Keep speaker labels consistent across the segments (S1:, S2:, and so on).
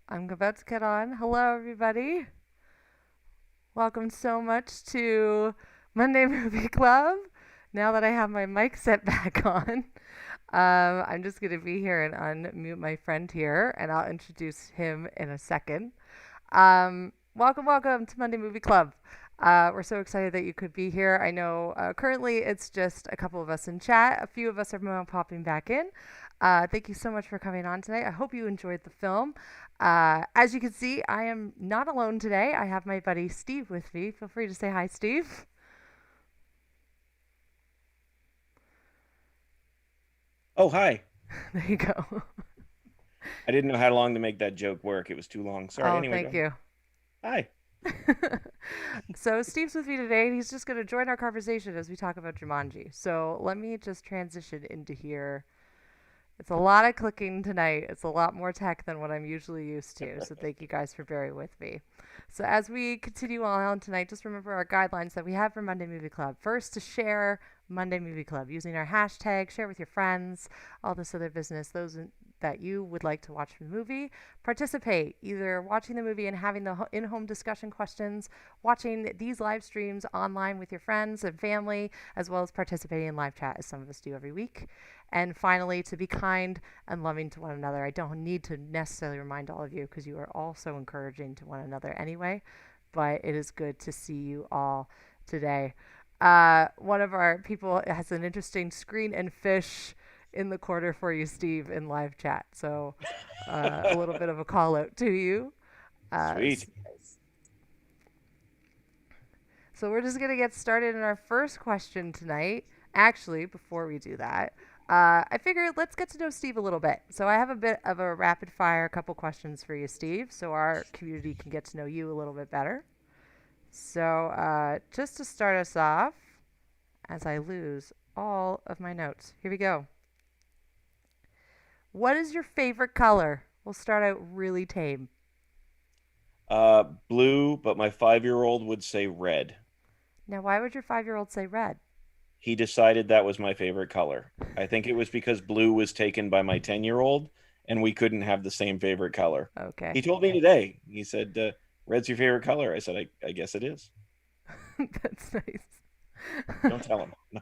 S1: I'm about to get on. Hello, everybody. Welcome so much to Monday Movie Club. Now that I have my mic set back on, I'm just going to be here and unmute my friend here, and I'll introduce him in a second. Welcome to Monday Movie Club. We're so excited that you could be here. I know currently it's just a couple of us in chat. A few of us are now popping back in. Thank you so much for coming on tonight. I hope you enjoyed the film. As you can see, I am not alone today. I have my buddy Steve with me. Feel free to say hi, Steve.
S2: Oh, hi.
S1: There you go.
S2: I didn't know how long to make that joke work. It was too long. Sorry.
S1: Oh,
S2: Anyway, go
S1: thank
S2: ahead.
S1: you.
S2: Hi.
S1: So Steve's with me today, and he's just going to join our conversation as we talk about Jumanji. So let me just transition into here. It's a lot of clicking tonight. It's a lot more tech than what I'm usually used to. So thank you guys for bearing with me. So as we continue on tonight, just remember our guidelines that we have for Monday Movie Club. First, to share Monday Movie Club using our hashtag, share with your friends, all this other business. Those that you would like to watch the movie, participate either watching the movie and having the in-home discussion questions, watching these live streams online with your friends and family, as well as participating in live chat as some of us do every week. And finally, to be kind and loving to one another. I don't need to necessarily remind all of you because you are all so encouraging to one another anyway, but it is good to see you all today. One of our people has an interesting screen and fish in the corner for you, Steve, in live chat. So a little bit of a call out to you. Uh,
S2: Sweet.
S1: so we're just going to get started in our first question tonight. Actually, before we do that, I figured let's get to know Steve a little bit. So I have a bit of a rapid fire couple questions for you, Steve, so our community can get to know you a little bit better. So just to start us off, as I lose all of my notes, here we go. What is your favorite color? We'll start out really tame.
S2: Blue, but my 5-year-old would say red.
S1: Now, why would your 5-year-old say red?
S2: He decided that was my favorite color. I think it was because blue was taken by my 10-year-old and we couldn't have the same favorite color.
S1: Okay,
S2: He told me today, he said, red's your favorite color. I said, I guess it is.
S1: that's nice.
S2: Don't tell him. No,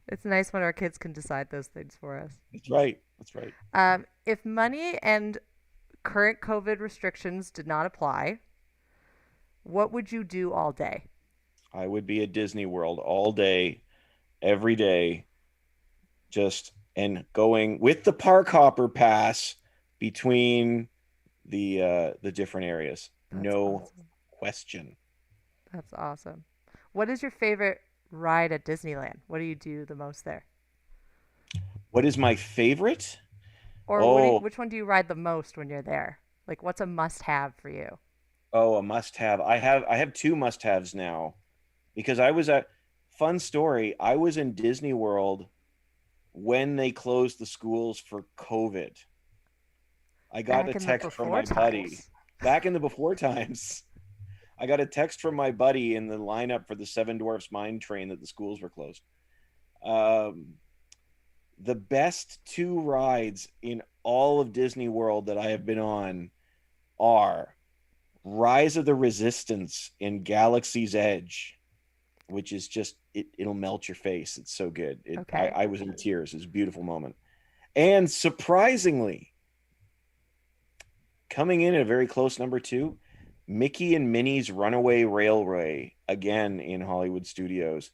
S1: It's nice when our kids can decide those things for us.
S2: that's right. That's right.
S1: If money and current COVID restrictions did not apply, what would you do all day?
S2: I would be at Disney World all day, every day, just and going with the park hopper pass between the different areas.
S1: That's
S2: No
S1: awesome.
S2: question.
S1: That's awesome. What is your favorite ride at Disneyland? What do you do the most there?
S2: What is my favorite?
S1: Or
S2: Oh,
S1: which one do you ride the most when you're there? Like, what's a must have for you?
S2: oh, a must have. I have two must haves now because I was at fun story. I was in Disney World when they closed the schools for COVID. I got
S1: Back
S2: a
S1: in the
S2: text from
S1: before
S2: my buddy
S1: times.
S2: back in the before times. I got a text from my buddy in the lineup for the Seven Dwarfs Mine Train that the schools were closed. Um, the best two rides in all of Disney World that I have been on are Rise of the Resistance in Galaxy's Edge, which is just it'll melt your face. It's so good.
S1: Okay.
S2: I was in tears. It was a beautiful moment. And surprisingly, coming in at a very close number two, Mickey and Minnie's Runaway Railway, again in Hollywood Studios.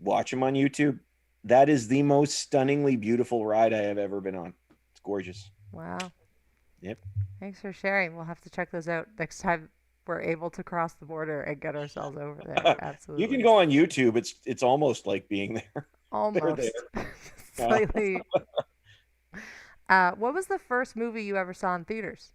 S2: Watch them on YouTube. That is the most stunningly beautiful ride I have ever been on. It's gorgeous.
S1: Wow.
S2: Yep.
S1: Thanks for sharing. We'll have to check those out next time we're able to cross the border and get ourselves over there.
S2: You can
S1: Absolutely.
S2: go on YouTube. It's almost like being there. They're
S1: Almost.
S2: there. Yeah.
S1: Slightly. What was the first movie you ever saw in theaters?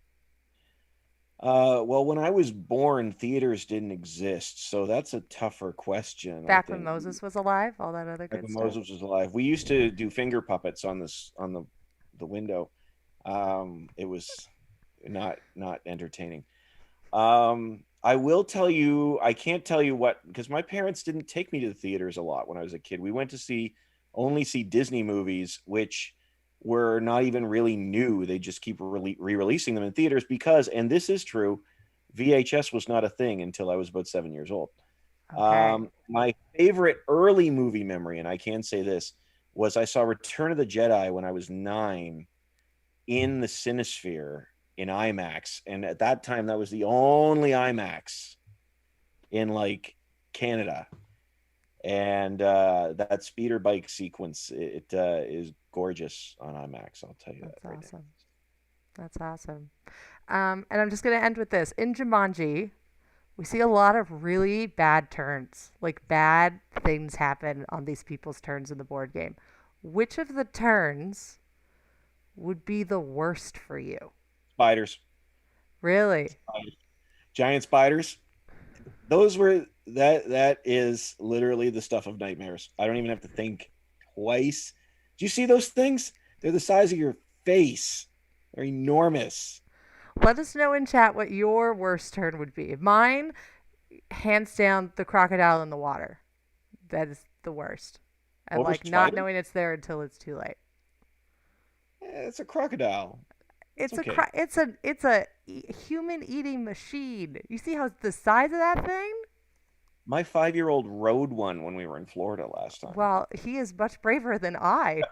S2: Well, when I was born, theaters didn't exist, so that's a tougher question, I
S1: Back when
S2: think.
S1: Moses was alive? All that other
S2: Back
S1: good
S2: when
S1: stuff?
S2: Moses was alive, we used to do finger puppets on this on the window. It was not entertaining. I will tell you, I can't tell you what because my parents didn't take me to the theaters a lot when I was a kid. We went to see only see Disney movies, which were not even really new. They just keep re-releasing them in theaters because, and this is true, VHS was not a thing until I was about 7 years old.
S1: Okay.
S2: My favorite early movie memory, and I can say this, was I saw Return of the Jedi when I was 9 in the Cinesphere in IMAX, and at that time that was the only IMAX in like Canada. And that speeder bike sequence, it is gorgeous on IMAX. I'll tell you that
S1: That's
S2: right now.
S1: awesome. That's awesome. And I'm just going to end with this. In Jumanji, we see a lot of really bad turns. Like bad things happen on these people's turns in the board game. Which of the turns would be the worst for you?
S2: Spiders,
S1: Really?
S2: giant spiders. Those were that is literally the stuff of nightmares. I don't even have to think twice. Do you see those things? They're the size of your face. They're enormous.
S1: Let us know in chat what your worst turn would be. Mine, hands down, the crocodile in the water. That is the worst. And
S2: Over
S1: like not
S2: spider?
S1: knowing it's there until it's too late.
S2: It's a crocodile. It's okay.
S1: Human eating machine. You see how the size of that thing?
S2: My 5-year-old rode one when we were in Florida last time.
S1: Well, he is much braver than I.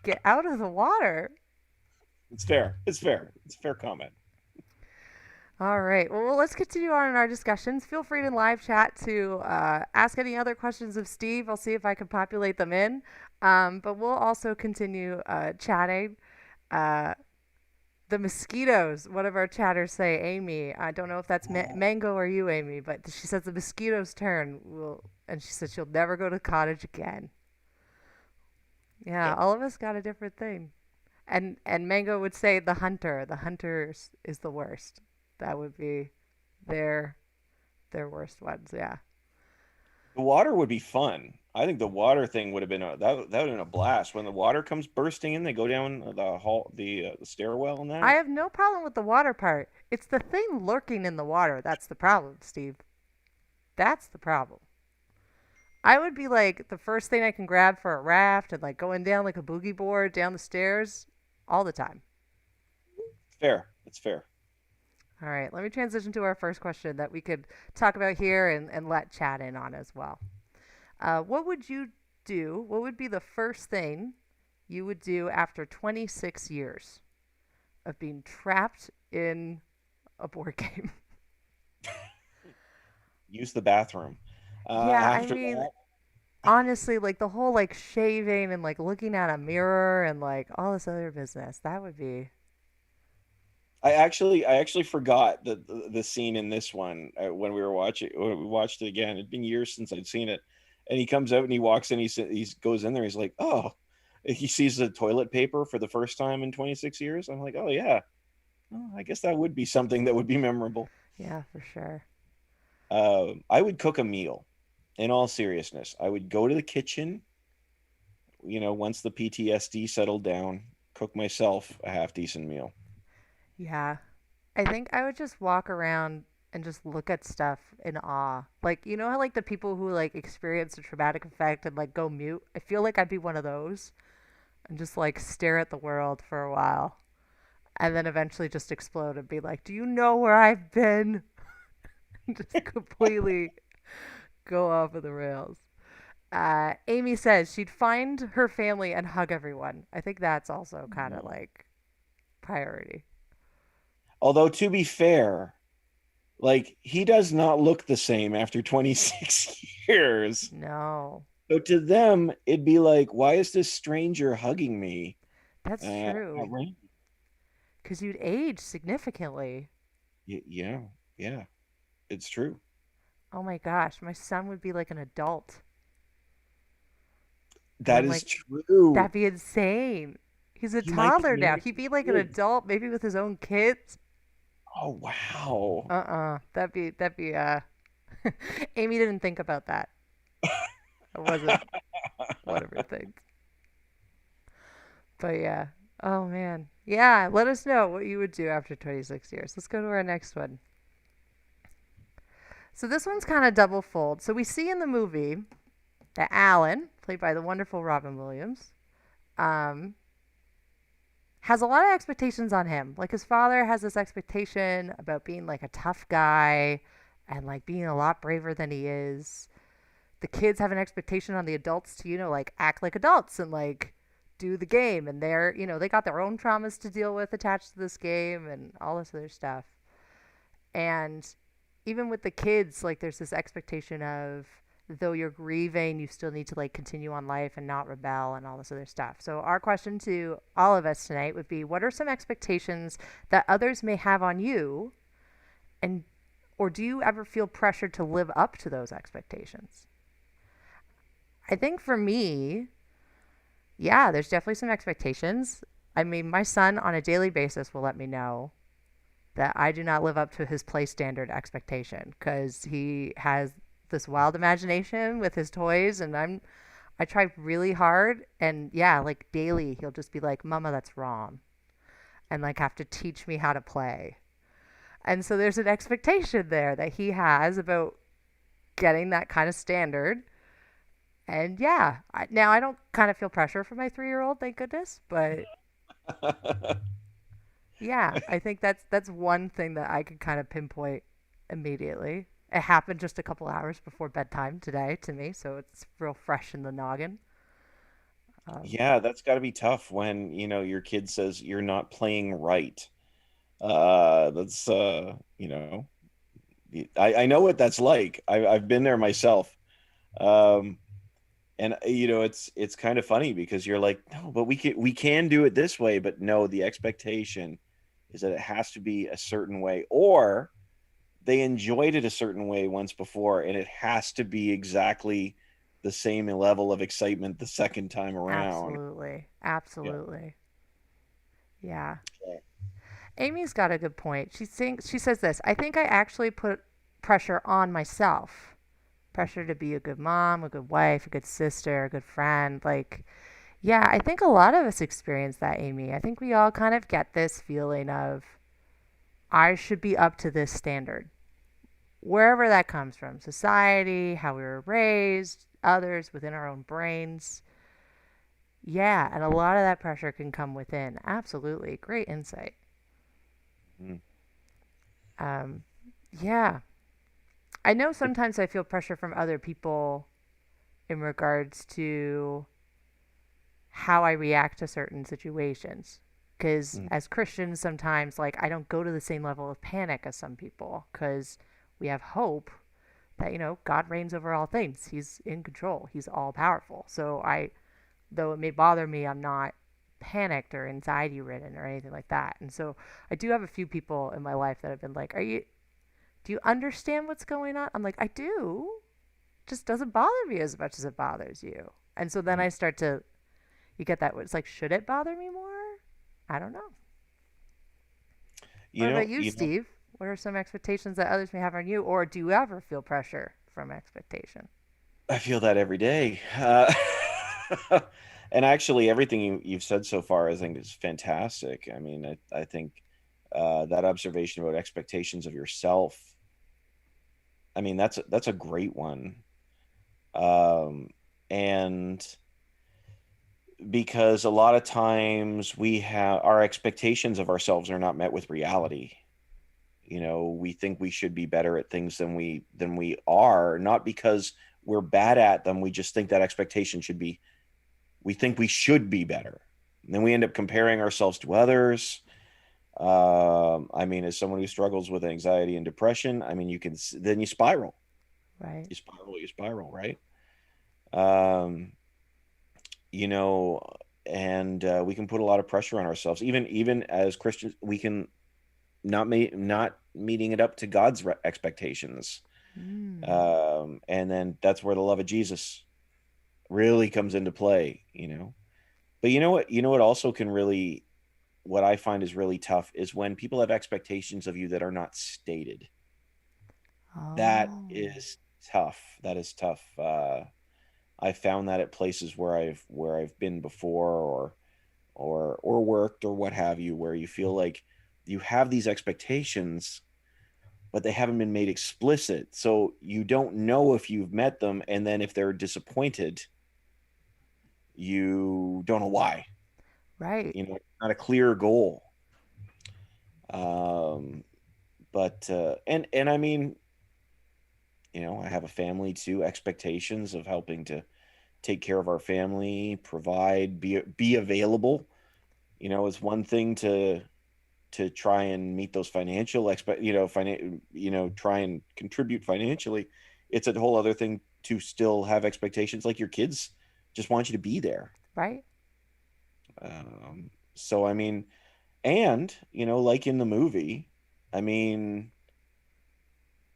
S1: Get out of the water.
S2: It's fair. It's fair. It's a fair comment.
S1: All right. Well, let's continue on in our discussions. Feel free to live chat to ask any other questions of Steve. I'll see if I can populate them in. But we'll also continue chatting. Uh, the mosquitoes. One of our chatters say, Amy. I don't know if that's Mango or you, Amy, but she says the mosquitoes turn. And she said she'll never go to the cottage again. Yeah,
S2: Yep.
S1: all of us got a different thing. And Mango would say the hunter. The hunter is the worst. That would be their their worst ones. Yeah.
S2: The water would be fun. I think the water thing would have been that would have been a blast. When the water comes bursting in, they go down the hall, the stairwell, and
S1: I
S2: that.
S1: have no problem with the water part. It's the thing lurking in the water that's the problem, Steve. That's the problem. I would be like the first thing I can grab for a raft and like going down like a boogie board down the stairs all the time.
S2: Fair. It's fair.
S1: All right, let me transition to our first question that we could talk about here and let chat in on as well. What would you do? What would be the first thing you would do after 26 years of being trapped in a board game?
S2: Use the bathroom.
S1: Yeah, I
S2: After
S1: mean,
S2: that,
S1: honestly, like the whole like shaving and like looking at a mirror and like all this other business, that would be.
S2: I actually forgot the scene in this one when we were watching. When we watched it again. It'd been years since I'd seen it, and he comes out and he walks in. He goes in there. He's like, oh, he sees the toilet paper for the first time in 26 years. I'm like, oh yeah, oh, I guess that would be something that would be memorable.
S1: Yeah, for sure.
S2: I would cook a meal. In all seriousness, I would go to the kitchen. Once the PTSD settled down, cook myself a half decent meal.
S1: Yeah. I think I would just walk around and just look at stuff in awe. Like, you know how like the people who like experience a traumatic effect and like go mute? I feel like I'd be one of those and just like stare at the world for a while and then eventually just explode and be like, "Do you know where I've been?" Just completely go off of the rails. Amy says she'd find her family and hug everyone. I think that's also kind of like priority.
S2: Although to be fair, like he does not look the same after 26 years.
S1: No,
S2: So to them, it'd be like, why is this stranger hugging me?
S1: that's
S2: Uh,
S1: true.
S2: right?
S1: Because you'd age significantly.
S2: Yeah, yeah, it's true.
S1: Oh my gosh, my son would be like an adult. And
S2: That
S1: I'm
S2: is
S1: like,
S2: true.
S1: that'd be insane. He's a
S2: He might be
S1: toddler now.
S2: married
S1: He'd
S2: to
S1: be like an
S2: kids.
S1: adult, maybe with his own kids.
S2: Oh wow.
S1: That'd be Amy didn't think about that. It wasn't one of her things. But yeah. Oh man. Yeah, let us know what you would do after 26 years. Let's go to our next one. So this one's kind of double fold. So we see in the movie that Alan, played by the wonderful Robin Williams, has a lot of expectations on him. Like his father has this expectation about being like a tough guy and like being a lot braver than he is. The kids have an expectation on the adults to, like act like adults and like do the game. And they're, they got their own traumas to deal with attached to this game and all this other stuff. And even with the kids, like there's this expectation of though you're grieving, you still need to like continue on life and not rebel and all this other stuff. So our question to all of us tonight would be what are some expectations that others may have on you and or do you ever feel pressured to live up to those expectations? I think for me, yeah, there's definitely some expectations. I mean, my son on a daily basis will let me know that I do not live up to his play standard expectation because he has this wild imagination with his toys, and I try really hard, and yeah, like daily he'll just be like, "Mama, that's wrong," and like have to teach me how to play. And so there's an expectation there that he has about getting that kind of standard. And yeah, now I don't kind of feel pressure for my 3-year-old, thank goodness. But yeah, I think that's one thing that I could kind of pinpoint immediately. It happened just a couple hours before bedtime today to me, so it's real fresh in the noggin. Um,
S2: Yeah, that's got to be tough when, your kid says you're not playing right. That's I know what that's like. I've been there myself. Um, and it's kind of funny because you're like, no, but we can do it this way, but no, the expectation is that it has to be a certain way, or they enjoyed it a certain way once before, and it has to be exactly the same level of excitement the second time around.
S1: Absolutely.
S2: Yeah.
S1: Absolutely. Yeah.
S2: Yeah.
S1: Amy's got a good point. She says this, I think I actually put pressure on myself. Pressure to be a good mom, a good wife, a good sister, a good friend. Like, yeah, I think a lot of us experience that, Amy. I think we all kind of get this feeling of I should be up to this standard. Wherever that comes from, society, how we were raised, others within our own brains. Yeah, and a lot of that pressure can come within. Absolutely. Great insight.
S2: Mm.
S1: Um, yeah. I know sometimes I feel pressure from other people in regards to how I react to certain situations. Because
S2: Mm.
S1: as Christians, sometimes, like, I don't go to the same level of panic as some people because we have hope that, God reigns over all things. He's in control, He's all powerful. So though it may bother me, I'm not panicked or anxiety ridden or anything like that. And so I do have a few people in my life that have been like, do you understand what's going on? I'm like, I do. It just doesn't bother me as much as it bothers you. And so then
S2: Mm.
S1: I start to, you get that, it's like, should it bother me more? I don't know.
S2: You
S1: What about
S2: know,
S1: you,
S2: you know,
S1: Steve? What are some expectations that others may have on you? Or do you ever feel pressure from expectation?
S2: I feel that every day. And actually, everything you've said so far, I think, is fantastic. I mean, I think that observation about expectations of yourself, I mean, that's a great one. Um, and because a lot of times we have our expectations of ourselves are not met with reality. We think we should be better at things than we are, not because we're bad at them. We just think that expectation should be, we think we should be better. And then we end up comparing ourselves to others. I mean, as someone who struggles with anxiety and depression, I mean, then you spiral,
S1: Right.
S2: you spiral, right? Um, you know, and we can put a lot of pressure on ourselves. Even as Christians, we can not meeting it up to God's expectations.
S1: Mm.
S2: And then that's where the love of Jesus really comes into play. But you know what also can really, what I find is really tough is when people have expectations of you that are not stated. That
S1: Oh.
S2: is tough. That is tough. I found that at places where I've been before, or worked, or what have you, where you feel like you have these expectations, but they haven't been made explicit. So you don't know if you've met them, and then if they're disappointed, you don't know why.
S1: Right.
S2: Not a clear goal. Um, but and I mean, I have a family too. Expectations of helping to take care of our family, provide, be available. Is one thing to try and meet those financial try and contribute financially. It's a whole other thing to still have expectations, like your kids just want you to be there.
S1: Right.
S2: So I mean, and like in the movie, I mean,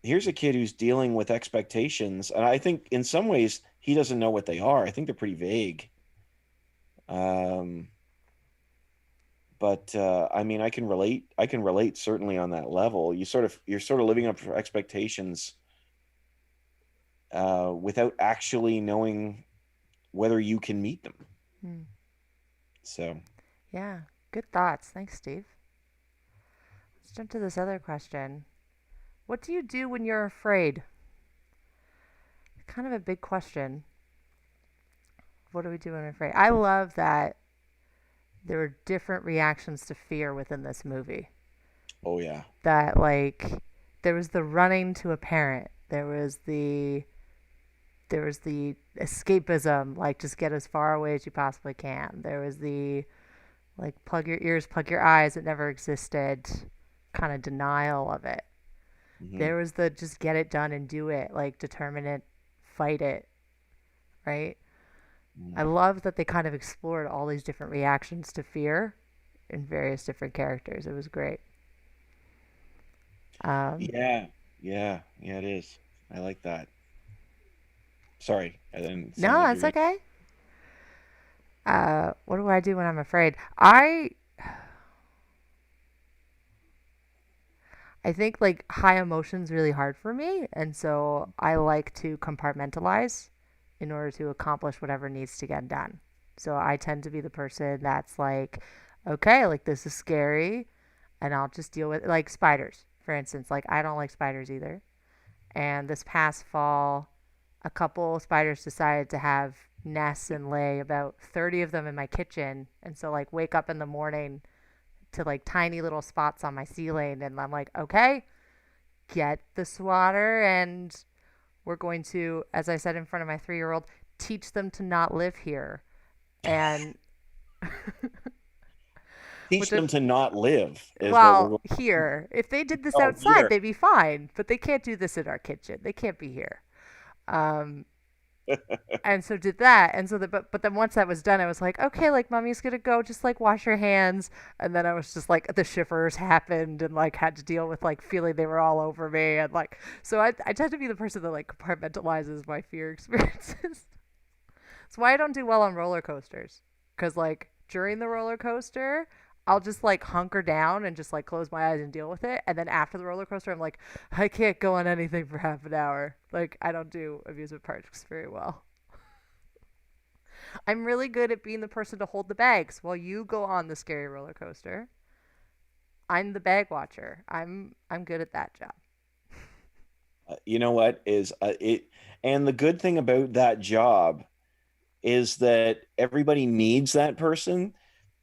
S2: here's a kid who's dealing with expectations, and I think in some ways he doesn't know what they are. I think they're pretty vague. Um, but I mean, I can relate. I can relate certainly on that level. You're sort of living up to expectations without actually knowing whether you can meet them.
S1: Hmm.
S2: So,
S1: Yeah. Good thoughts. Thanks, Steve. Let's jump to this other question. What do you do when you're afraid? Kind of a big question. What do we do when we're afraid? I love that there were different reactions to fear within this movie.
S2: oh yeah.
S1: That, like, there was the running to a parent, there was the escapism, like just get as far away as you possibly can. There was the like plug your ears, plug your eyes, it never existed kind of denial of it.
S2: Hmm.
S1: There was the just get it done and do it, like determine it, fight it, right? I love that they kind of explored all these different reactions to fear in various different characters. It was great. Um,
S2: Yeah, yeah, it is. I like that. Sorry, I didn't sound
S1: no,
S2: like you're
S1: it's
S2: gonna.
S1: okay. What do I do when I'm afraid? I think like high emotions really hard for me, and so I like to compartmentalize in order to accomplish whatever needs to get done. So I tend to be the person that's like, okay, like this is scary, and I'll just deal with it. Like spiders, for instance. Like I don't like spiders either. And this past fall, a couple spiders decided to have nests and lay about 30 of them in my kitchen. And so like wake up in the morning to like tiny little spots on my ceiling, and I'm like, okay, get the swatter, and we're going to, as I said in front of my 3-year-old, teach them to not live here. And
S2: Teach
S1: which is,
S2: them to not live is what we're
S1: well,
S2: going.
S1: here, if they did this
S2: Oh,
S1: outside,
S2: here.
S1: they'd be fine, but they can't do this in our kitchen. They can't be here. Um, and so did that, and so but then once that was done, I was like, okay, like mommy's gonna go just like wash your hands. And then I was just like, the shivers happened, and like had to deal with like feeling they were all over me, and like, so I tend to be the person that like compartmentalizes my fear experiences. That's why I don't do well on roller coasters, because like during the roller coaster, I'll just like hunker down and just like close my eyes and deal with it. And then after the roller coaster, I'm like, I can't go on anything for half an hour. Like, I don't do amusement parks very well. I'm really good at being the person to hold the bags while you go on the scary roller coaster. I'm the bag watcher. I'm good at that job.
S2: You know what is it? And the good thing about that job is that everybody needs that person,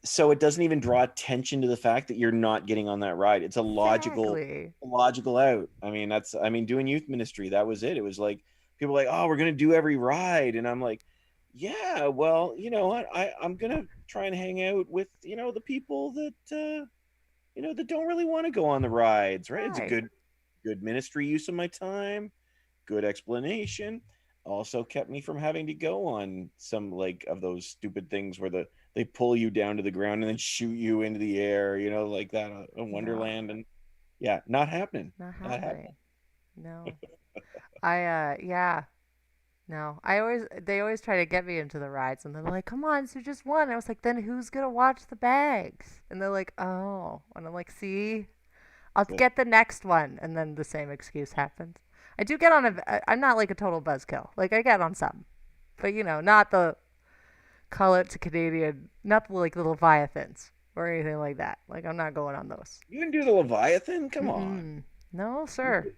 S2: so it doesn't even draw attention to the fact that you're not getting on that ride. It's
S1: Exactly.
S2: a logical out. I mean, doing youth ministry, that was it. It was like people were like, oh, we're gonna do every ride, and I'm like, yeah, well, you know what? I'm gonna try and hang out with the people that that don't really want to go on the rides, right? It's a
S1: Right.
S2: good ministry use of my time, good explanation. Also kept me from having to go on some like of those stupid things where they pull you down to the ground and then shoot you into the air, like that on
S1: No,
S2: Wonderland. And yeah, not happening.
S1: not
S2: Not happening.
S1: happening. No. Yeah. No, they always try to get me into the rides, and they're like, "Come on, so just one." I was like, "Then who's gonna watch the bags?" And they're like, "Oh," and I'm like, "See, I'll
S2: So,
S1: get the next one," and then the same excuse happens. I do get on I'm not like a total buzzkill. Like I get on some, but not the call it to Canadian, not the like the Leviathans or anything like that. Like I'm not going on those.
S2: you can do the Leviathan? Come on.
S1: Mm-mm. No,
S2: You
S1: sir.
S2: can,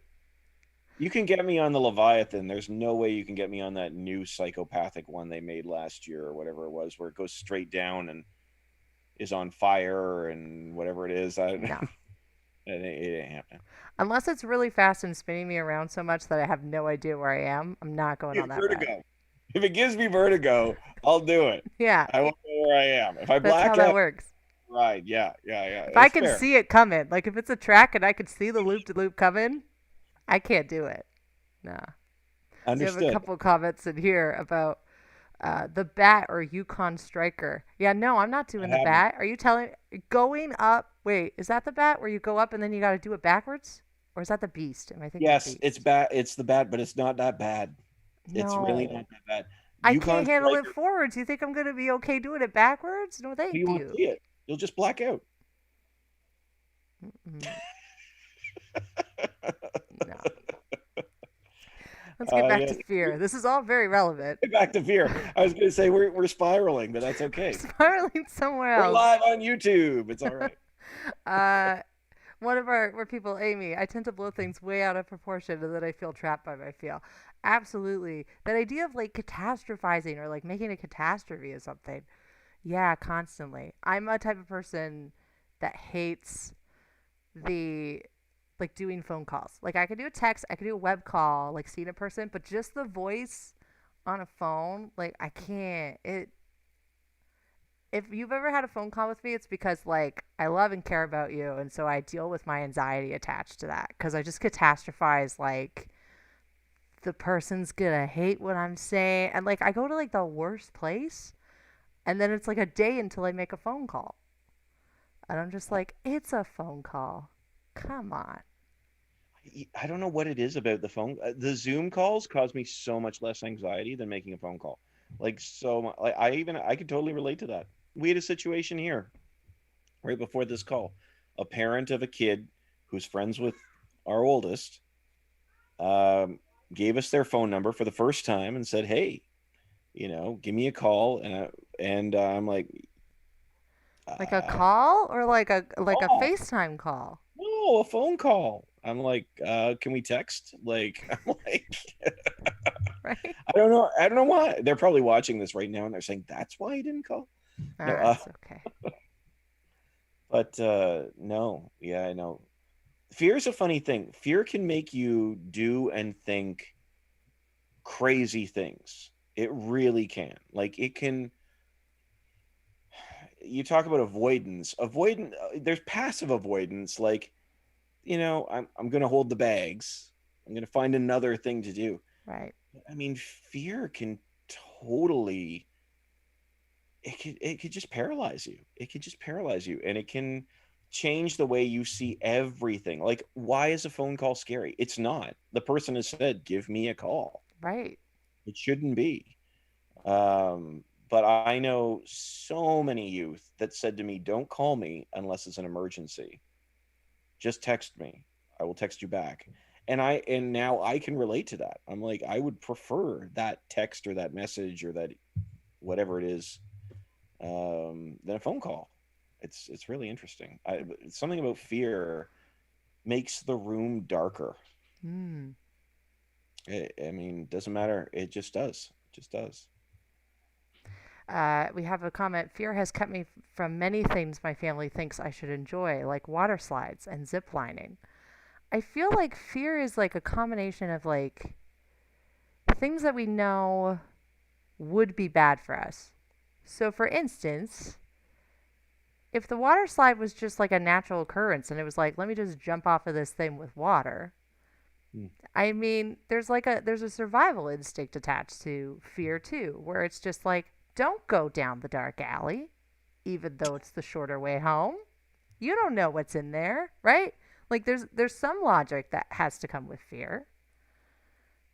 S2: you can get me on the Leviathan. There's no way you can get me on that new psychopathic one they made last year or whatever it was, where it goes straight down and is on fire and whatever it is.
S1: No.
S2: It ain't happening.
S1: Unless it's really fast and spinning me around so much that I have no idea where I am, I'm not going on that ride.
S2: Vertigo. If it gives me vertigo, I'll do it.
S1: Yeah,
S2: I won't know where I am. If I
S1: that's how
S2: black
S1: that
S2: out,
S1: works.
S2: right? Yeah, yeah, yeah.
S1: If I
S2: It's
S1: can
S2: fair.
S1: see it coming, like if it's a track and I can see the loop to loop coming, I can't do it. No. We have a
S2: Understood.
S1: couple comments in here about the bat or Yukon Striker. Yeah, no, I'm not doing
S2: I
S1: the
S2: haven't.
S1: bat. Are you telling going up? Wait, is that the bat where you go up and then you got to do it backwards? Or is that the beast? Am I thinking
S2: Yes, it's
S1: beast?
S2: bad. It's the bad, but it's not that bad. It's really
S1: No.
S2: not that bad.
S1: I can't
S2: Yukon
S1: handle it
S2: Striker,
S1: forwards. You think I'm going to be okay doing it backwards? No,
S2: you
S1: thank
S2: won't
S1: you.
S2: see it. You'll just black out.
S1: Mm-mm. No. Let's get back
S2: Yeah.
S1: to fear. This is all very relevant.
S2: Back to fear. I was going to say we're spiraling, but that's
S1: We're
S2: okay.
S1: spiraling somewhere
S2: We're
S1: else.
S2: live on YouTube. It's all right.
S1: uh, One of our people, Amy, I tend to blow things way out of proportion and then I feel trapped by my feel. Absolutely. That idea of like catastrophizing or like making a catastrophe of something. Yeah, constantly. I'm a type of person that hates the like doing phone calls. Like I could do a text, I could do a web call, like seeing a person, but just the voice on a phone, like I can't. It if you've ever had a phone call with me, it's because like I love and care about you, and so I deal with my anxiety attached to that because I just catastrophize like the person's gonna hate what I'm saying, and like I go to like the worst place, and then it's like a day until I make a phone call, and I'm just like, it's a phone call, come on,
S2: I don't know what it is about the phone. The Zoom calls cause me so much less anxiety than making a phone call. Like so much. Like I could totally relate to that. We had a situation here right before this call. A parent of a kid who's friends with our oldest um, gave us their phone number for the first time and said, "Hey, give me a call." And I'm like,
S1: like a
S2: uh,
S1: call or like a
S2: "Oh,
S1: FaceTime call,
S2: no, a phone call." I'm like, "Can we text?" Like, I'm like,
S1: right?
S2: I don't know. I don't know why. They're probably watching this right now and they're saying that's why he didn't call. No,
S1: Ah, it's okay.
S2: but no, yeah, I know. Fear is a funny thing. Fear can make you do and think crazy things. It really can. Like it can. You talk about avoidance. Avoidance. There's passive avoidance. Like I'm going to hold the bags. I'm going to find another thing to do.
S1: Right.
S2: I mean, fear can totally it could just paralyze you. It could just paralyze you, and it can change the way you see everything. Like, why is a phone call scary? It's not. The person has said, "Give me a call."
S1: Right.
S2: It shouldn't be. But I know so many youth that said to me, "Don't call me unless it's an emergency. Just text me. I will text you back." And now I can relate to that. I'm like, I would prefer that text or that message or that whatever it is than a phone call. It's really interesting. Something about fear makes the room darker.
S1: Mm.
S2: I mean, doesn't matter. It just does. It just does.
S1: We have a comment. Fear has kept me from many things my family thinks I should enjoy, like water slides and zip lining. I feel like fear is like a combination of like things that we know would be bad for us. So, for instance, if the water slide was just like a natural occurrence and it was like, let me just jump off of this thing with water,
S2: Hmm.
S1: I mean, there's a survival instinct attached to fear too, where it's just like, don't go down the dark alley, even though it's the shorter way home. You don't know what's in there, right? Like there's some logic that has to come with fear.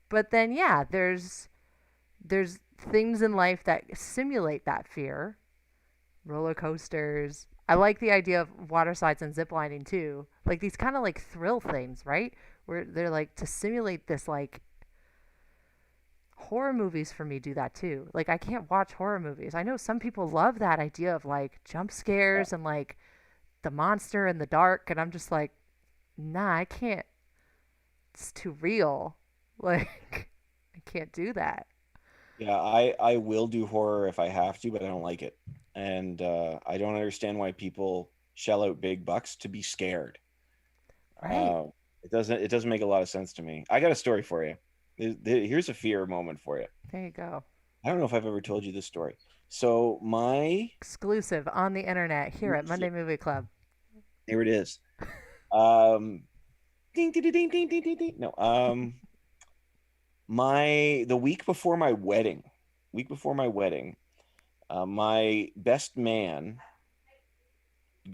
S1: But then yeah, there's things in life that simulate that fear. Roller coasters. I like the idea of water slides and zip lining too. Like these kind of like thrill things, right? Where they're like to simulate this like horror movies for me do that too. Like I can't watch horror movies. I know some people love that idea of like jump
S2: Yeah.
S1: scares and like the monster in the dark and I'm just like, nah, I can't. It's too real. Like I can't do that.
S2: Yeah, I will do horror if I have to, but I don't like it. and I don't understand why people shell out big bucks to be scared.
S1: Right.
S2: Uh, it doesn't make a lot of sense to me. I got a story for you. Here's a fear moment for you.
S1: There you go.
S2: I don't know if I've ever told you this story. So my
S1: Exclusive on the internet here at Monday Movie Club.
S2: here it is. Um, ding, ding, ding, ding, ding, ding, ding, ding. No, the week before my wedding, my best man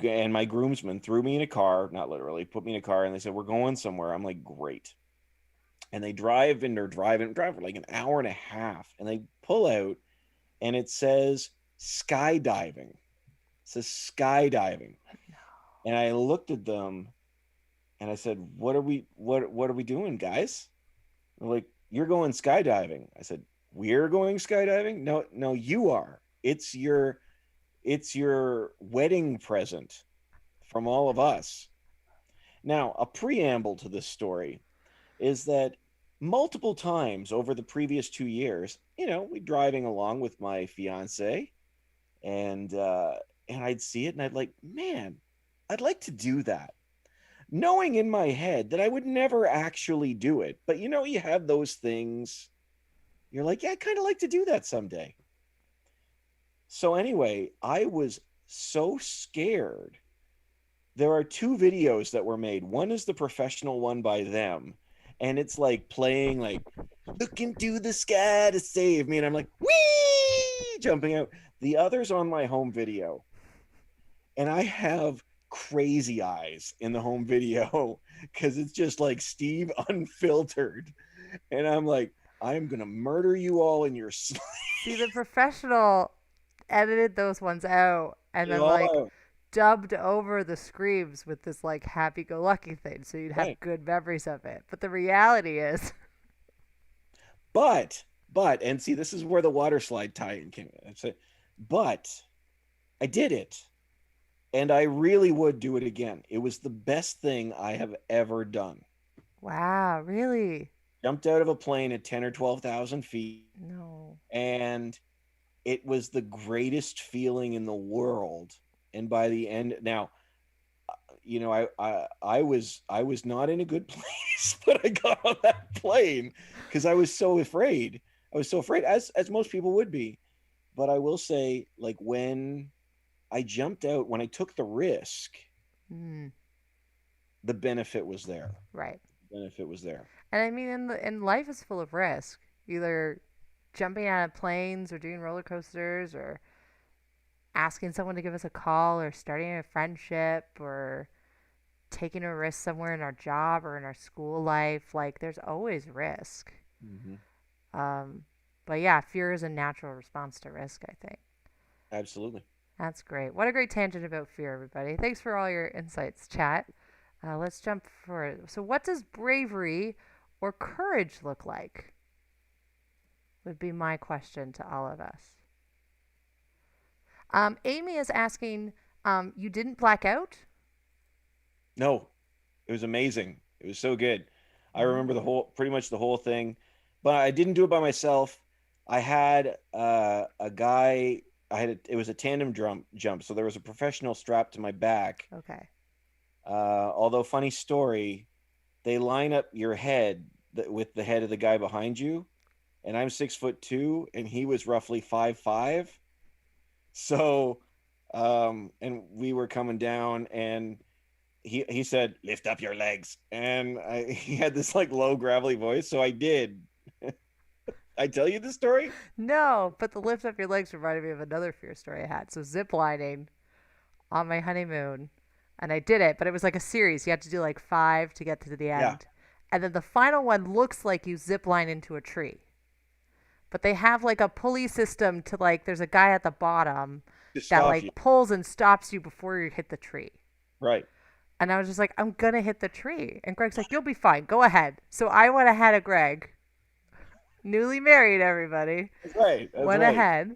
S2: and my groomsmen threw me in a car, not literally, put me in a car, and they said, "We're going somewhere." I'm like, "Great." And they drive for like an hour and a half, and they pull out, and it says skydiving. It says skydiving. And I looked at them and I said, what are we doing, guys? They're like, "You're going skydiving." I said, "We're going skydiving?" "No, no, you are. It's your wedding present from all of us." Now, a preamble to this story is that multiple times over the previous 2 years, we driving along with my fiance, and I'd see it, and I'd like, man, I'd like to do that, knowing in my head that I would never actually do it. But you have those things. You're like, yeah, I kind of like to do that someday. So anyway, I was so scared. There are two videos that were made. One is the professional one by them, and it's like playing like "Look into the sky to save me," and I'm like, wee, jumping out. The other's on my home video, and I have crazy eyes in the home video because it's just like Steve unfiltered, and I'm like, I'm gonna murder you all in your sleep.
S1: See, the professional edited those ones out and then like
S2: Oh,
S1: dubbed over the screams with this like happy-go-lucky thing, so you'd have
S2: right.
S1: good memories of it. But the reality is,
S2: But, and see, this is where the water slide tie-in came in. I said, but I did it, and I really would do it again. It was the best thing I have ever done.
S1: wow, really?
S2: Jumped out of a plane at 10 or 12,000 feet,
S1: No.
S2: and it was the greatest feeling in the world. And by the end, now, I was not in a good place when I got on that plane because I was so afraid. I was so afraid, as most people would be. But I will say, like, when I jumped out, when I took the risk,
S1: Mm,
S2: the benefit was there.
S1: right.
S2: The benefit was there.
S1: And I mean, in life is full of risk. Either jumping out of planes or doing roller coasters or asking someone to give us a call or starting a friendship or taking a risk somewhere in our job or in our school life. Like, there's always risk.
S2: Hmm.
S1: Um, but yeah, fear is a natural response to risk, I think.
S2: Absolutely.
S1: That's great. What a great tangent about fear, everybody. Thanks for all your insights, chat. Let's jump for it. So, what does bravery or courage look like? Would be my question to all of us. Amy is asking, you didn't black out?
S2: No, it was amazing. It was so good. I remember pretty much the whole thing, but I didn't do it by myself. I had a guy. It was a tandem jump, so there was a professional strapped to my back.
S1: Okay.
S2: Although funny story, they line up your head with the head of the guy behind you, and I'm 6'2", and he was roughly 5'5". So, and we were coming down, and he said, "Lift up your legs," and he had this like low gravelly voice, so I did. I tell you the story.
S1: No, but the lift up your legs reminded me of another fear story I had. So, zip lining on my honeymoon, and I did it, but it was like a series. You had to do like five to get to the
S2: Yeah,
S1: end. And then the final one looks like you zip line into a tree. But they have like a pulley system to like, there's a guy at the bottom
S2: to
S1: that
S2: stop you.
S1: like pulls and stops you before you hit the tree.
S2: Right.
S1: And I was just like, I'm gonna hit the tree. And Greg's like, you'll be fine. Go ahead. So I went ahead of Greg, newly married, everybody,
S2: That's right. That's
S1: went
S2: right.
S1: ahead.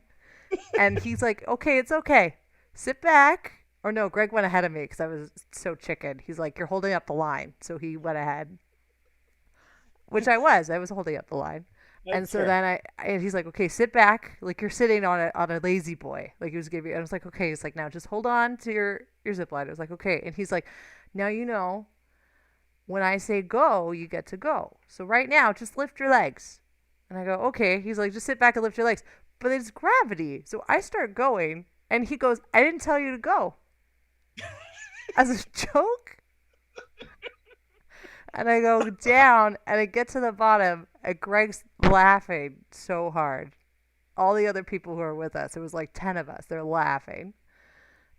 S1: And he's like, okay, it's okay. Sit back. Or no, Greg went ahead of me because I was so chicken. He's like, you're holding up the line. So he went ahead, which I was. I was holding up the line. And
S2: That's
S1: so
S2: fair.
S1: then and he's like, okay, sit back, like you're sitting on a lazy boy, like he was giving. I was like, okay. He's like, now just hold on to your zip line. I was like, okay. And he's like, now you know when I say go, you get to go. So right now, just lift your legs. And I go, okay. He's like, just sit back and lift your legs. But it's gravity. So I start going, and he goes, I didn't tell you to go. As a joke. And I go down, and I get to the bottom, and Greg's laughing so hard. All the other people who are with us, it was like 10 of us, they're laughing.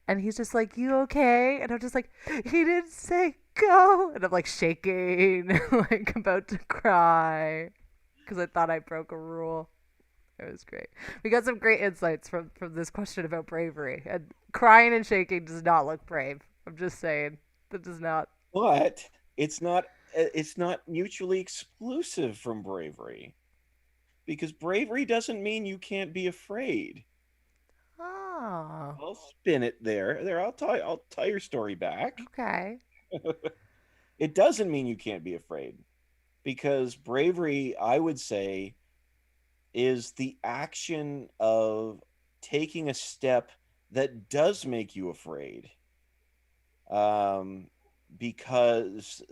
S1: And he's just like, you okay? And I'm just like, he didn't say go. And I'm like shaking, like about to cry because I thought I broke a rule. It was great. We got some great insights from this question about bravery. And crying and shaking does not look brave. I'm just saying. That does not.
S2: But it's not mutually exclusive from bravery, because bravery doesn't mean you can't be afraid.
S1: Oh,
S2: I'll spin it there. I'll tell your story back.
S1: okay.
S2: It doesn't mean you can't be afraid, because bravery, I would say, is the action of taking a step that does make you afraid. Um, because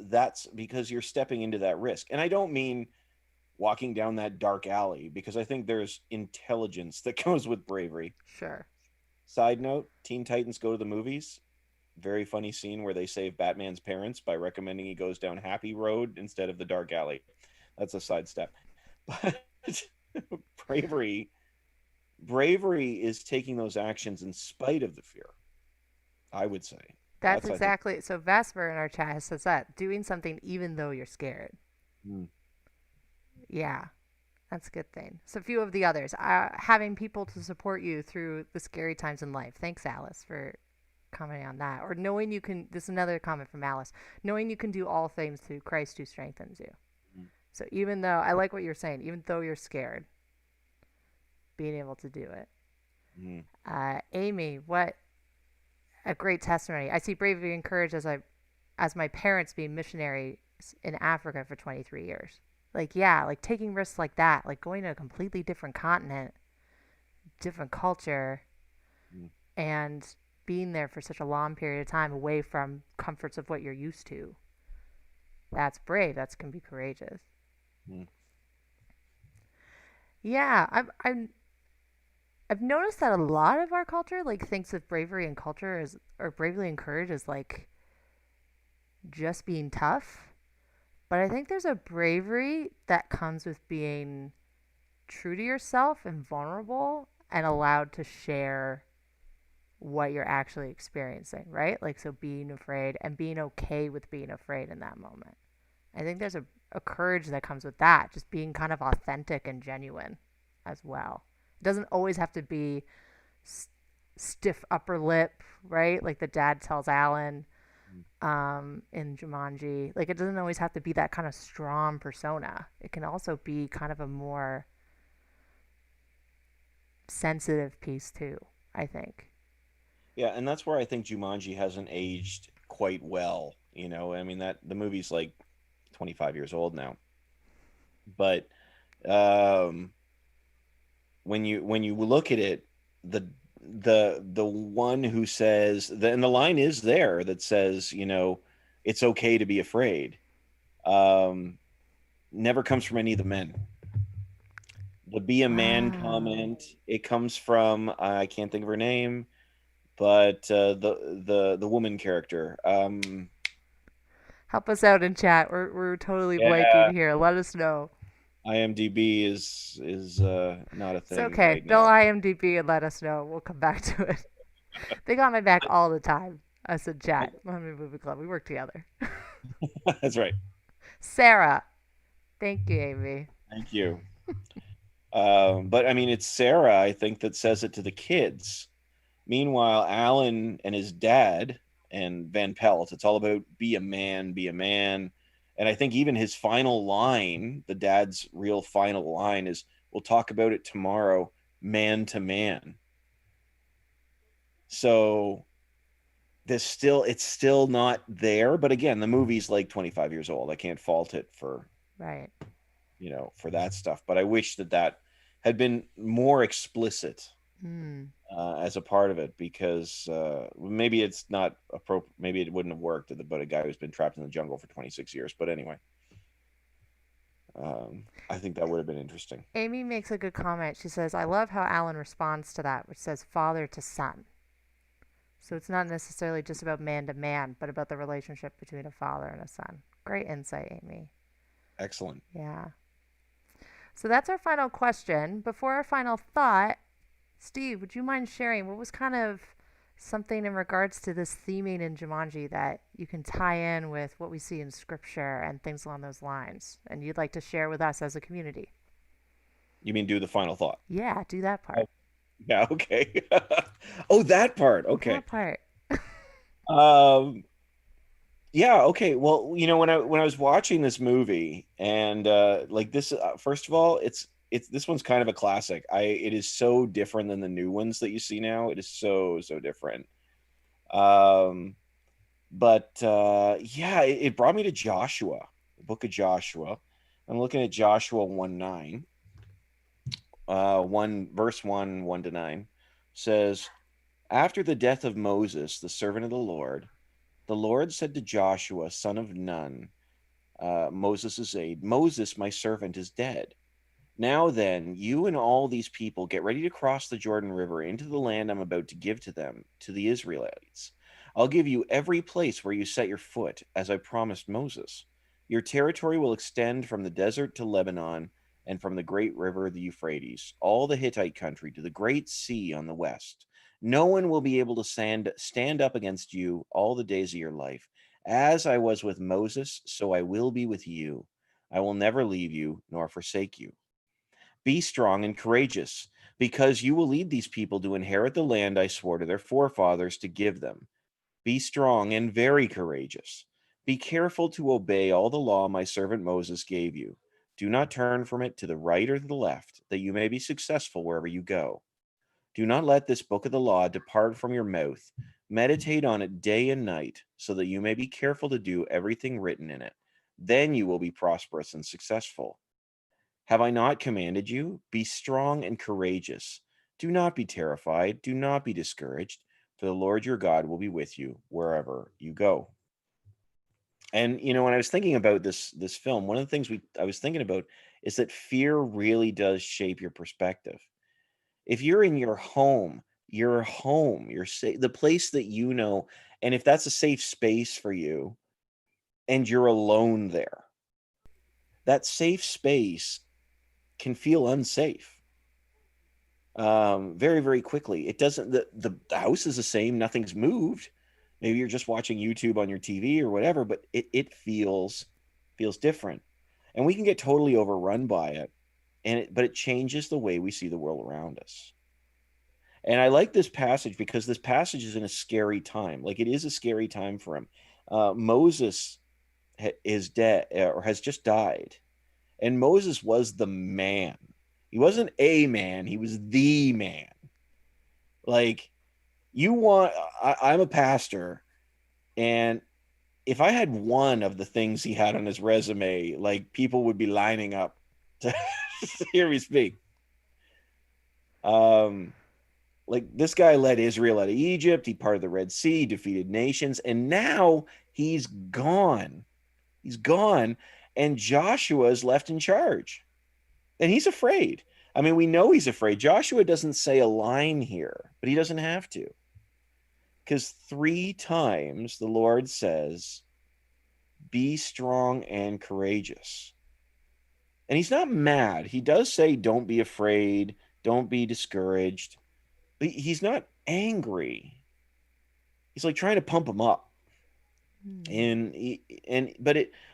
S2: you're stepping into that risk. And I don't mean walking down that dark alley, because I think there's intelligence that goes with bravery.
S1: Sure.
S2: Side note, Teen Titans Go to the Movies. Very funny scene where they save Batman's parents by recommending he goes down Happy Road instead of the dark alley. That's a sidestep. But bravery bravery is taking those actions in spite of the fear, I would say.
S1: That's
S2: That's, I think.
S1: exactly. So Vesper in our chat says that doing something even though you're scared.
S2: Mm,
S1: Yeah, that's a good thing. So, a few of the others. Having people to support you through the scary times in life. Thanks, Alice, for commenting on that. Or knowing you can, this is another comment from Alice, knowing you can do all things through Christ who strengthens you.
S2: mm,
S1: So, even though, I like what you're saying, even though you're scared, being able to do it.
S2: mm.
S1: Amy, what a great testimony. I see bravery and courage as my parents being missionaries in Africa for 23 years. Like, yeah, like taking risks like that, like going to a completely different continent, different culture,
S2: Mm,
S1: and being there for such a long period of time away from comforts of what you're used to. That's brave. That's can be courageous.
S2: mm.
S1: Yeah, I've noticed that a lot of our culture like thinks of bravery and culture as or bravery and courage as like just being tough. But I think there's a bravery that comes with being true to yourself and vulnerable and allowed to share what you're actually experiencing, right? Like, so being afraid and being okay with being afraid in that moment. I think there's a courage that comes with that, just being kind of authentic and genuine as well. It doesn't always have to be stiff upper lip, right? Like the dad tells Alan
S2: Mm.
S1: in Jumanji. Like, it doesn't always have to be that kind of strong persona. It can also be kind of a more sensitive piece too, I think.
S2: Yeah, and that's where I think Jumanji hasn't aged quite well. I mean, that the movie's like 25 years old now. But um, when you look at it, the the one who says and the line is there that says, it's okay to be afraid, um, never comes from any of the men. The be a man
S1: Wow.
S2: comment, it comes from, I can't think of her name, but the woman character.
S1: Help us out in chat. We're totally blanking
S2: Yeah,
S1: here. Let us know.
S2: IMDb is not a
S1: It's
S2: thing
S1: okay.
S2: right
S1: They'll
S2: now.
S1: IMDb and let us know. We'll come back to it. They got my back all the time. Us in chat. Miami Movie Club. We work together.
S2: That's right.
S1: Sarah. Thank you, Amy.
S2: Thank you. But I mean, it's Sarah, I think, that says it to the kids. Meanwhile, Alan and his dad and Van Pelt, it's all about be a man, be a man. And I think even his final line, the dad's real final line is, we'll talk about it tomorrow, man to man. So it's still not there. But again, the movie's like 25 years old. I can't fault it for
S1: Right.
S2: for that stuff. But I wish that had been more explicit
S1: Hmm.
S2: as a part of it, because maybe it's not appropriate. Maybe it wouldn't have worked about a guy who's been trapped in the jungle for 26 years. But anyway, I think that would have been interesting.
S1: Amy makes a good comment. She says, I love how Alan responds to that, which says father to son. So it's not necessarily just about man to man, but about the relationship between a father and a son. Great insight, Amy.
S2: Excellent.
S1: Yeah. So that's our final question. Before our final thought, Steve, would you mind sharing what was kind of something in regards to this theming in Jumanji that you can tie in with what we see in scripture and things along those lines, and you'd like to share with us as a community?
S2: You mean do the final thought?
S1: Yeah, do that
S2: Oh,
S1: part.
S2: yeah. Okay. Oh, that part. Okay.
S1: That part.
S2: Um, Yeah, okay. Well, when I was watching this movie, and like this, first of all, it's this one's kind of a classic. It is so different than the new ones that you see now. It is so different. Um, but yeah, it brought me to Joshua, the book of Joshua. I'm looking at Joshua 1:9, 1 verse 1, 1 to 9 says, after the death of Moses, the servant of the Lord said to Joshua, son of Nun, Moses' aide, Moses, my servant, is dead. Now then, you and all these people get ready to cross the Jordan River into the land I'm about to give to them, to the Israelites. I'll give you every place where you set your foot, as I promised Moses. Your territory will extend from the desert to Lebanon, and from the great river, the Euphrates, all the Hittite country to the great sea on the west. No one will be able to stand up against you all the days of your life. As I was with Moses, so I will be with you. I will never leave you nor forsake you. Be strong and courageous, because you will lead these people to inherit the land I swore to their forefathers to give them. Be strong and very courageous. Be careful to obey all the law my servant Moses gave you. Do not turn from it to the right or to the left, that you may be successful wherever you go. Do not let this book of the law depart from your mouth. Meditate on it day and night, so that you may be careful to do everything written in it. Then you will be prosperous and successful. Have I not commanded you? Be strong and courageous. Do not be terrified. Do not be discouraged, for the Lord your God will be with you wherever you go. And when I was thinking about this film, one of the things we I was thinking about is that fear really does shape your perspective. If you're in your home, you're safe, the place that and if that's a safe space for you, and you're alone there, that safe space can feel unsafe very quickly. It doesn't. The house is the same. Nothing's moved. Maybe you're just watching YouTube on your TV or whatever, but it feels different, and we can get totally overrun by it. But it changes the way we see the world around us. And I like this passage because this passage is in a scary time. Like, it is a scary time for him. Moses is dead, or has just died, and Moses was the man. He wasn't a man; he was the man. Like, I'm a pastor, and if I had one of the things he had on his resume, like, people would be lining up to hear me speak. Um, like, this guy led Israel out of Egypt. He parted the Red Sea, defeated nations, and now he's gone. He's gone, and Joshua is left in charge, and he's afraid. I mean, we know he's afraid. Joshua doesn't say a line here, but he doesn't have to, because 3 times the Lord says, "Be strong and courageous." And he's not mad. He does say, "Don't be afraid, don't be discouraged." But he's not angry. He's like trying to pump him up.
S1: Hmm.
S2: And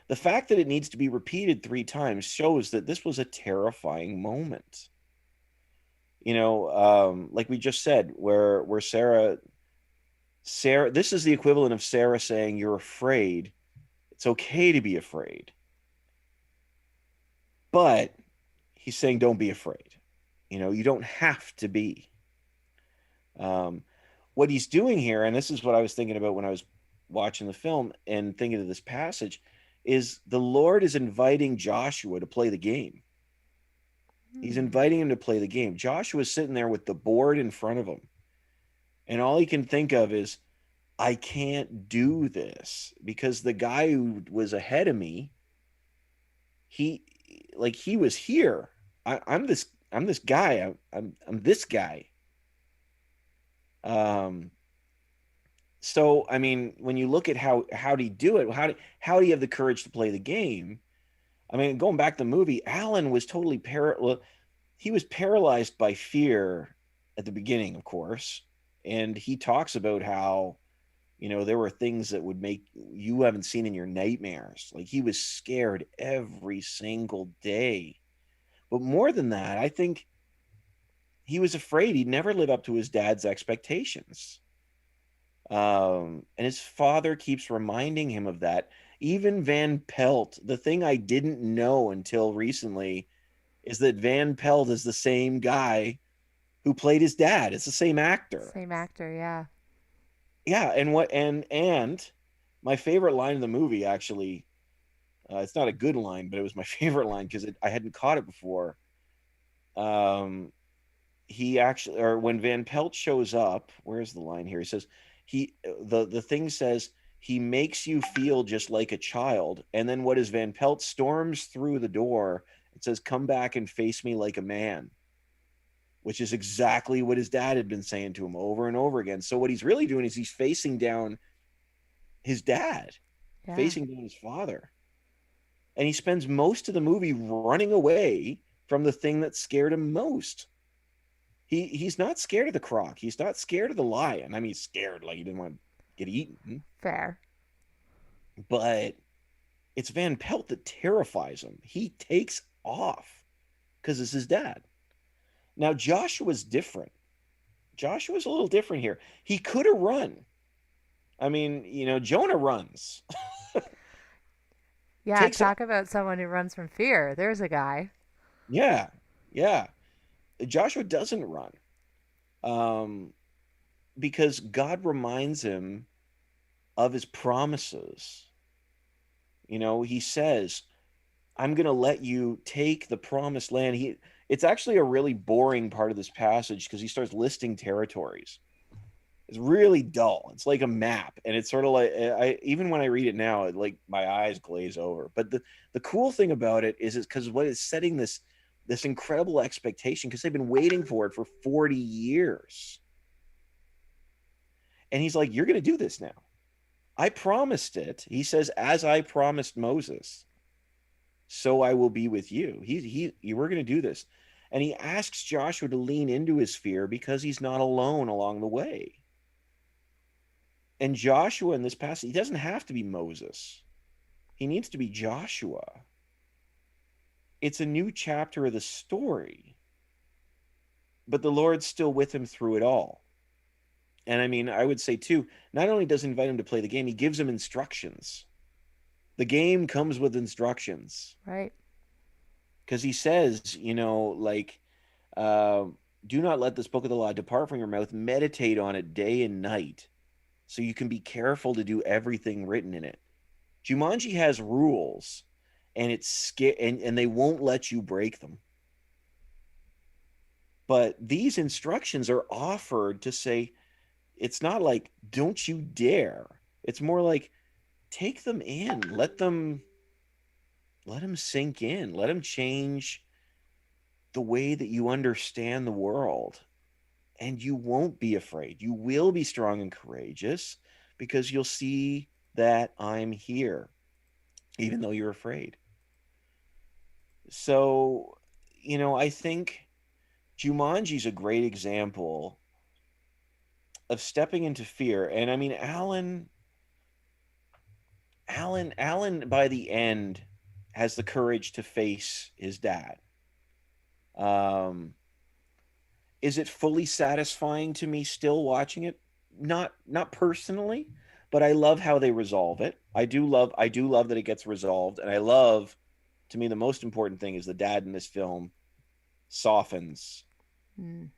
S2: the fact that it needs to be repeated 3 times shows that this was a terrifying moment. Like we just said, where Sarah, this is the equivalent of Sarah saying, "You're afraid. It's okay to be afraid." But he's saying, "Don't be afraid." You don't have to be. Um, what he's doing here, and this is what I was thinking about when I was watching the film and thinking of this passage, is the Lord is inviting Joshua to play the game. He's
S1: Hmm.
S2: inviting him to play the game. Joshua's sitting there with the board in front of him, and all he can think of is, I can't do this because the guy who was ahead of me, he he was here. I'm this guy. I'm this guy. Um, so I mean, when you look at how do you do it? How do you have the courage to play the game? I mean, going back to the movie, Alan was totally he was paralyzed by fear at the beginning, of course, and he talks about how there were things that would make you haven't seen in your nightmares. Like he was scared every single day. But more than that, I think he was afraid he'd never live up to his dad's expectations. And his father keeps reminding him of that. Even Van Pelt, the thing I didn't know until recently is that Van Pelt is the same guy who played his dad. It's the same actor.
S1: Same actor, yeah.
S2: Yeah, and my favorite line in the movie actually, it's not a good line, but it was my favorite line because I hadn't caught it before. Um, he actually, or when Van Pelt shows up, where's the line here? He says the thing says he makes you feel just like a child, and then what is Van Pelt storms through the door. It says, "Come back and face me like a man," which is exactly what his dad had been saying to him over and over again. So what he's really doing is he's facing down his dad,
S1: Yeah.
S2: facing down his father. And he spends most of the movie running away from the thing that scared him most. He's not scared of the croc. He's not scared of the lion. I mean, he's scared like he didn't want to get eaten.
S1: Fair.
S2: But it's Van Pelt that terrifies him. He takes off because it's his dad. Now Joshua's different. Joshua's a little different here. He could have run. I mean, Jonah runs.
S1: Yeah,
S2: Takes off.
S1: talk about someone who runs from fear. There's a guy.
S2: Yeah. Yeah. Joshua doesn't run. Um, because God reminds him of his promises. He says, I'm going to let you take the promised land. It's actually a really boring part of this passage because he starts listing territories. It's really dull. It's like a map, and it's sort of like I even when I read it now, like my eyes glaze over. But the cool thing about it is because what it's setting this incredible expectation because they've been waiting for it for 40 years. And he's like, "You're going to do this now. I promised it." He says, "As I promised Moses, so I will be with you." We're going to do this. And he asks Joshua to lean into his fear because he's not alone along the way. And Joshua in this passage, he doesn't have to be Moses. He needs to be Joshua. It's a new chapter of the story, but the Lord's still with him through it all. And I mean, I would say too, not only does he invite him to play the game, he gives him instructions. The game comes with instructions
S1: Right.
S2: because he says, uh, do not let this book of the law depart from your mouth. Meditate on it day and night so you can be careful to do everything written in it. Jumanji has rules, and and they won't let you break them. But these instructions are offered to say it's not like don't you dare. It's more like take them in, let them sink in, let them change the way that you understand the world, and you won't be afraid. You will be strong and courageous because you'll see that I'm here, even though you're afraid. So, I think Jumanji's a great example of stepping into fear. And I mean, Alan, by the end, has the courage to face his dad. Um, is it fully satisfying to me still watching it? Not personally, but I love how they resolve it. I do love that it gets resolved, and I love, to me, the most important thing is the dad in this film softens.
S1: Mm,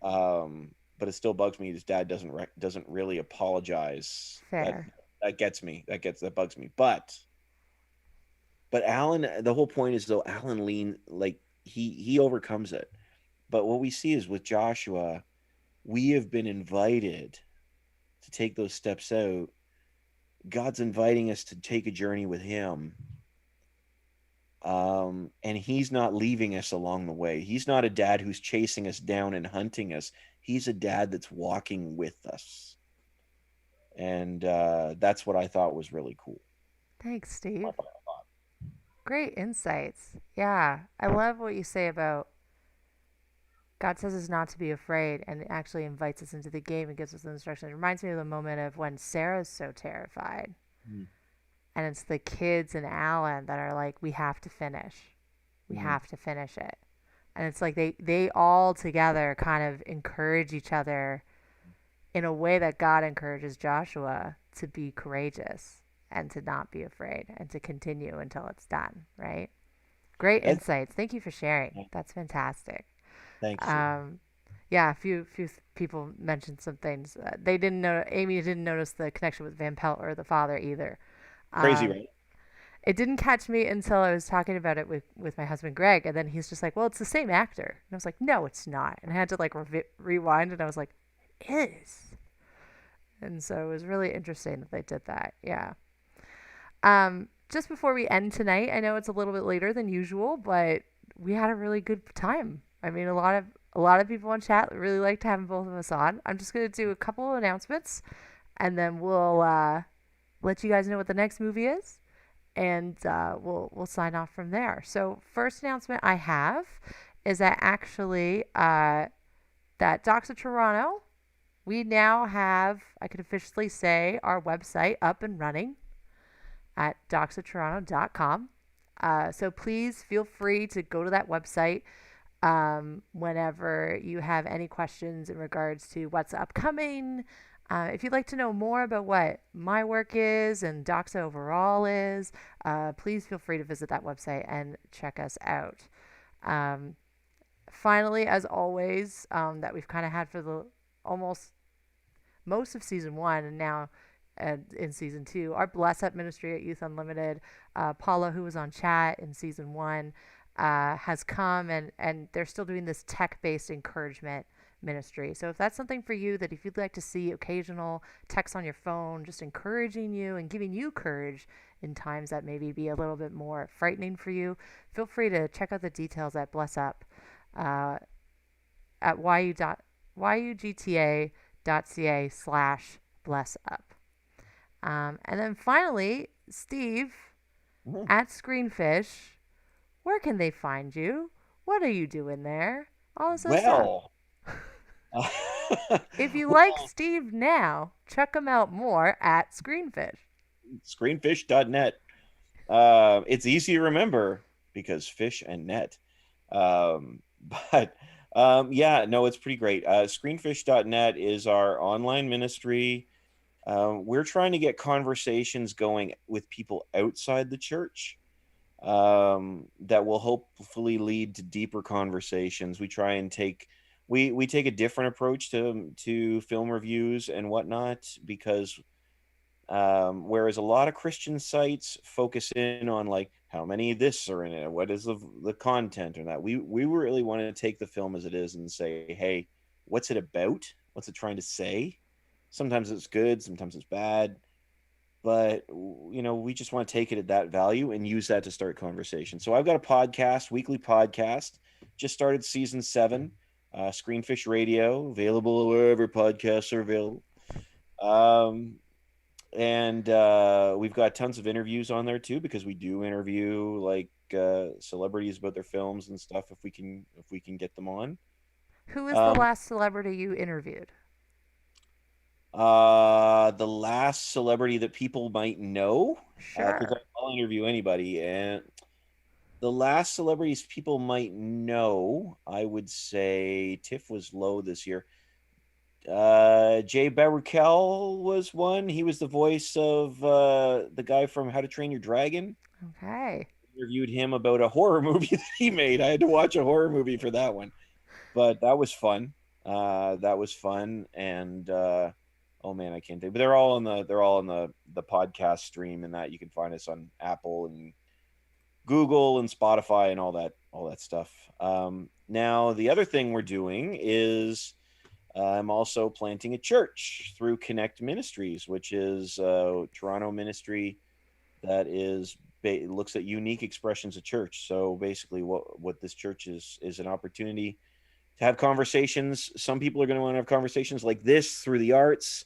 S2: But it still bugs me his dad doesn't really apologize. That
S1: fair.
S2: that gets me. That bugs me. But But Alan, the whole point is though, Alan lean like he overcomes it. But what we see is with Joshua, we have been invited to take those steps out. God's inviting us to take a journey with him. And he's not leaving us along the way. He's not a dad who's chasing us down and hunting us. He's a dad that's walking with us. And that's what I thought was really cool.
S1: Thanks, Steve. Great insights. Yeah, I love what you say about God says us not to be afraid and actually invites us into the game and gives us the instructions. It reminds me of the moment of when Sarah's so terrified.
S2: Mm-hmm.
S1: And it's the kids and Alan that are like, we have to finish. We
S2: Mm-hmm.
S1: have to finish it. And it's like they all together kind of encourage each other in a way that God encourages Joshua to be courageous and to not be afraid and to continue until it's done, right? Great
S2: That,
S1: insights. Thank you for sharing. That's fantastic.
S2: thanks, Sue.
S1: Um, yeah, a few people mentioned some things. They didn't know. Amy didn't notice the connection with Van Pelt or the father either.
S2: Crazy,
S1: Um,
S2: right?
S1: it didn't catch me until I was talking about it with my husband Greg, and then he's just like, "Well, it's the same actor," and I was like, "No, it's not," and I had to like rewind, and I was like, "It is," and so it was really interesting that they did that. Yeah. Just before we end tonight, I know it's a little bit later than usual, but we had a really good time. I mean, a lot of people in chat really liked having both of us on. I'm just gonna do a couple of announcements, and then we'll let you guys know what the next movie is, and we'll sign off from there. So, first announcement I have is that actually that Docs of Toronto, we now have, I could officially say, our website up and running at docsoftoronto.com. So please feel free to go to that website whenever you have any questions in regards to what's upcoming. If you'd like to know more about what my work is and Doxa overall is, please feel free to visit that website and check us out. Um, Finally, as always, that we've kind of had for the almost most of season one and now in season two. Our Bless Up ministry at Youth Unlimited, Paula, who was on chat in season one, has come and they're still doing this tech based encouragement ministry. So if that's something for you, that if you'd like to see occasional texts on your phone just encouraging you and giving you courage in times that maybe be a little bit more frightening for you, feel free to check out the details at Bless Up uh, at yugta.ca/blessup. And then finally, Steve,
S2: Mhm.
S1: at Screenfish, where can they find you? What are you doing there? All this other stuff.
S2: Well,
S1: If you like
S2: well,
S1: Steve now, check him out more at Screenfish.
S2: screenfish.net. It's easy to remember because fish and net. Um, but yeah, no, it's pretty great. Screenfish.net is our online ministry. We're trying to get conversations going with people outside the church that will hopefully lead to deeper conversations. We try and we take a different approach to film reviews and whatnot because whereas a lot of Christian sites focus in on like how many of this are in it, what is the content or that, we really want to take the film as it is and say, hey, what's it about? What's it trying to say? Sometimes it's good, sometimes it's bad, but we just want to take it at that value and use that to start conversation. So I've got a podcast, weekly podcast, just started season 7, Screenfish Radio, available wherever podcasts are available. Um, and we've got tons of interviews on there too because we do interview like celebrities about their films and stuff if we can get them on.
S1: Who is the
S2: um,
S1: last celebrity you interviewed?
S2: the last celebrity that people might know, because
S1: Sure.
S2: I'll interview anybody, and the last celebrities people might know, I would say Tiff was low this year. Jay Baruchel was one. He was the voice of the guy from How to Train Your Dragon.
S1: Okay.
S2: Interviewed him about a horror movie that he made. I had to watch a horror movie for that one, but that was fun. That was fun, and oh man, I can't think. But they're all in the podcast stream, and that you can find us on Apple and Google and Spotify and all that stuff. Now the other thing we're doing is I'm also planting a church through Connect Ministries, which is a Toronto ministry that looks at unique expressions of church. So basically, what this church is an opportunity to have conversations. Some people are going to want to have conversations like this through the arts.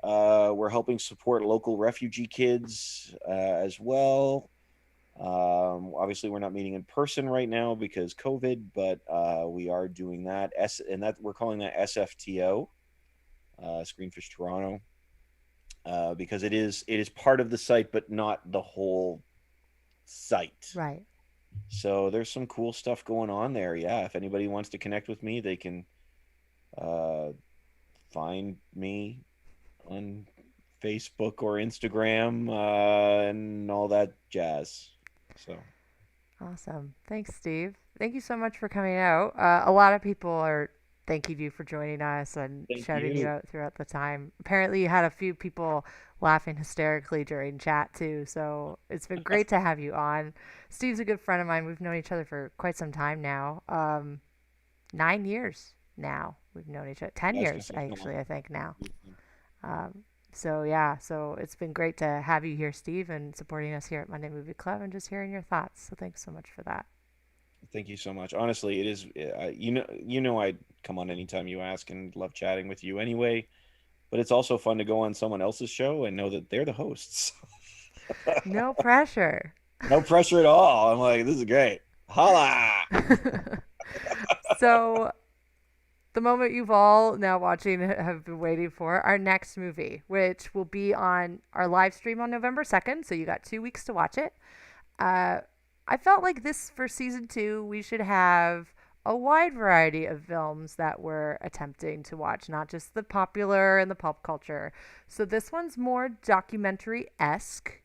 S2: We're helping support local refugee kids as well. Obviously, we're not meeting in person right now because COVID, but we are doing that. And that we're calling that SFTO, Screenfish Toronto, because it is part of the site, but not the whole site.
S1: Right.
S2: So there's some cool stuff going on there. Yeah, if anybody wants to connect with me, they can uh, find me on Facebook or Instagram and all that jazz. So
S1: Awesome. Thanks, Steve. Thank you so much for coming out. A lot of people are thanking you for joining us and
S2: thank
S1: shouting you
S2: you.
S1: out throughout the time. Apparently, you had a few people laughing hysterically during chat, too. So it's been great to have you on. Steve's a good friend of mine. We've known each other for quite some time now. 9 years now. We've known each other. 10
S2: I was gonna
S1: years,
S2: say it's been a long
S1: actually, I think now.
S2: time.
S1: So yeah, so it's been great to have you here, Steve, and supporting us here at Monday Movie Club and just hearing your thoughts. So thanks so much for that.
S2: Thank you so much. Honestly, it is. I'd come on anytime you ask, and love chatting with you anyway. But it's also fun to go on someone else's show and know that they're the hosts.
S1: No pressure.
S2: No pressure at all. I'm like, this is great. Holla!
S1: So the moment you've all now watching have been waiting for our next movie, which will be on our live stream on November 2nd. So you got 2 weeks to watch it. Uh, I felt like this for season two, we should have a wide variety of films that we're attempting to watch, not just the popular and the pop culture. So this one's more documentary esque,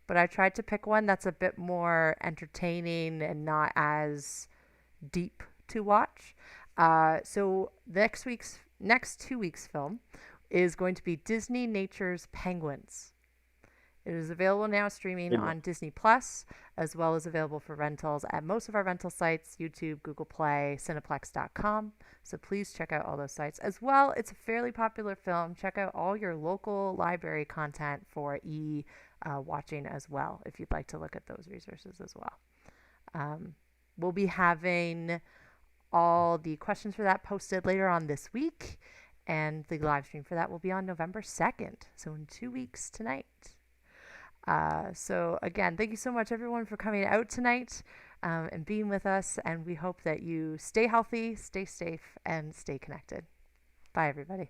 S1: but I tried to pick one that's a bit more entertaining and not as deep to watch. So next 2 weeks film is going to be Disney Nature's Penguins. It is available now streaming
S2: Good one.
S1: on Disney Plus, as well as available for rentals at most of our rental sites, YouTube, Google Play, Cineplex.com. So please check out all those sites. As well, it's a fairly popular film. Check out all your local library content for watching as well, if you'd like to look at those resources as well. Um, we'll be having all the questions for that posted later on this week, and the live stream for that will be on November 2nd, so in 2 weeks tonight. So again, thank you so much, everyone, for coming out tonight and being with us. And we hope that you stay healthy, stay safe, and stay connected. Bye, everybody.